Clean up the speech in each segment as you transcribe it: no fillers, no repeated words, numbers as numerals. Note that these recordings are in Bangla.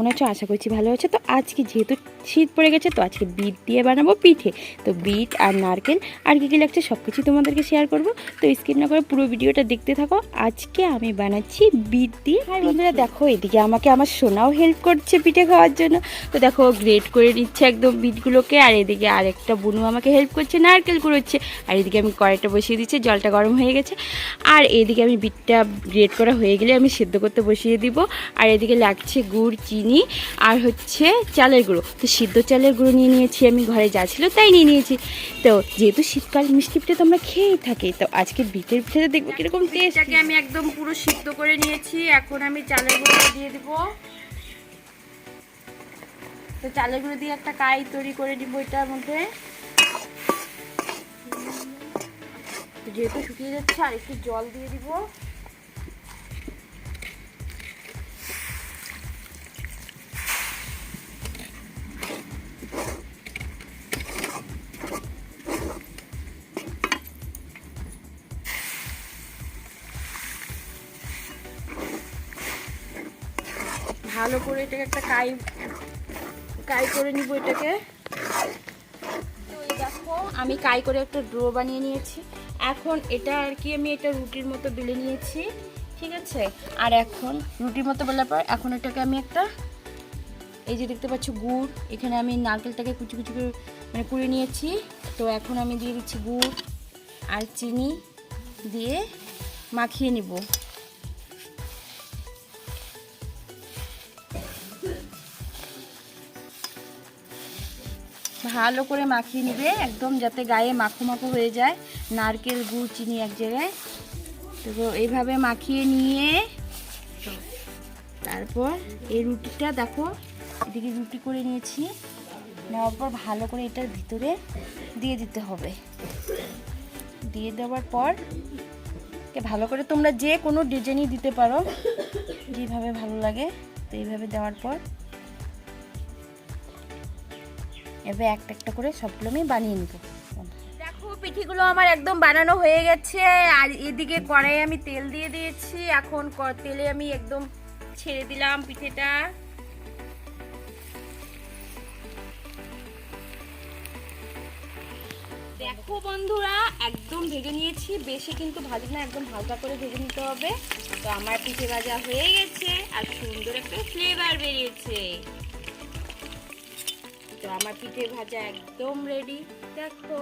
কেমন আছো? আশা করছি ভালো আছো। তো আজকে যেহেতু শীত পড়ে গেছে, তো আজকে বিট দিয়ে বানাবো পিঠে। তো বিট আর নারকেল আর কী কী লাগছে সব কিছু তোমাদেরকে শেয়ার করব। তো স্কিপ না করে পুরো ভিডিওটা দেখতে থাকো। আজকে আমি বানাচ্ছি বিট দিয়ে। আর বন্ধুরা দেখো, এদিকে আমাকে আমার সোনাও হেল্প করছে পিঠে খাওয়ার জন্য। তো দেখো গ্রেট করে নিচ্ছে একদম বিটগুলোকে। আর এদিকে আরেকটা বুনু আমাকে হেল্প করছে, নারকেল কুড়োচ্ছে। আর এদিকে আমি কড়াইটা বসিয়ে দিচ্ছি, জলটা গরম হয়ে গেছে। আর এদিকে আমি বিটটা গ্রেট করা হয়ে গেলে আমি সেদ্ধ করতে বসিয়ে দিব। আর এদিকে লাগছে গুড়, চিনি আর হচ্ছে চালের গুঁড়ো। তো সিদ্ধ চালের গুঁড়ো নিয়ে নিয়েছি, আমি ঘরে যা ছিল তাই নিয়ে নিয়েছি। তো যেহেতু শীতকাল মিষ্টি পিঠে তো আমরা খেয়েই থাকি, তো আজকে বিটের পিঠেটা দেখবো কীরকম টেস্টটাকে আমি একদম পুরো সিদ্ধ করে নিয়েছি। এখন আমি চালের গুঁড়োটা দিয়ে দিব। তো চালের গুঁড়ো দিয়ে একটা কাই তৈরি করে দিব এটার মধ্যে। যেহেতু শুকিয়ে যাচ্ছে আর একটু জল দিয়ে দিব। ভালো করে এটাকে একটা কাই করে নিব এটাকে। তো এই দেখো আমি কাই করে একটা ডো বানিয়ে নিয়েছি। এখন এটা আর কি আমি এটা রুটির মতো বেলে নিয়েছি, ঠিক আছে। আর এখন রুটির মতো বেলার পর এখন এটাকে আমি একটা, এই যে দেখতে পাচ্ছ গুড়, এখানে আমি নারকেলটাকে কুচি কুচি করে মানে কুড়িয়ে নিয়েছি। তো এখন আমি দিয়ে দিচ্ছি গুড় আর চিনি দিয়ে মাখিয়ে নিব। ভালো করে মাখিয়ে নিবে একদম, যাতে গায়ে মাখো মাখো হয়ে যায়, নারকেল গুড় চিনি এক জায়গায়। তো এইভাবে মাখিয়ে নিয়ে তারপর এই রুটিটা দেখো এদিকে রুটি করে নিয়েছি। নেওয়ার পর ভালো করে এটার ভিতরে দিয়ে দিতে হবে। দিয়ে দেওয়ার পর ভালো করে তোমরা যে কোনো ডিজাইনই দিতে পারো, যেভাবে ভালো লাগে। তো এইভাবে দেওয়ার পর এবার একটা একটা করে সবগুলো আমি বানিয়ে নিব। দেখো পিঠেগুলো আমার একদম বানানো হয়ে গেছে। আর এদিকে কড়াইয়ে আমি তেল দিয়ে দিয়েছি। এখন তেলে আমি একদম ছেড়ে দিলাম পিঠেটা। দেখো বন্ধুরা একদম ভেজে নিয়েছি, বেশি কিন্তু ভাজি না, একদম হালকা করে ভেজে নিতে হবে। তো আমার পিঠে ভাজা হয়ে গেছে আর সুন্দর একটা ফ্লেভার বেরিয়েছে। তো আমার পিঠে ভাজা একদম রেডি দেখো।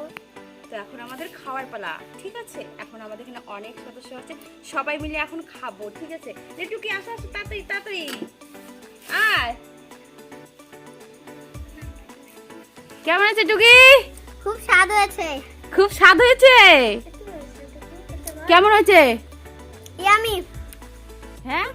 তো এখন আমাদের খাওয়ার পালা, ঠিক আছে। এখন আমাদের এখানে অনেক সদস্য আছে, সবাই মিলে এখন খাবো, ঠিক আছে। টুকি আসো আসো তাড়াতাড়ি তাড়াতাড়ি আয়। কেমন আছে টুকি? খুব স্বাদ হয়েছে। খুব স্বাদ হয়েছে। কেমন হয়েছে? ইয়ামি। হ্যাঁ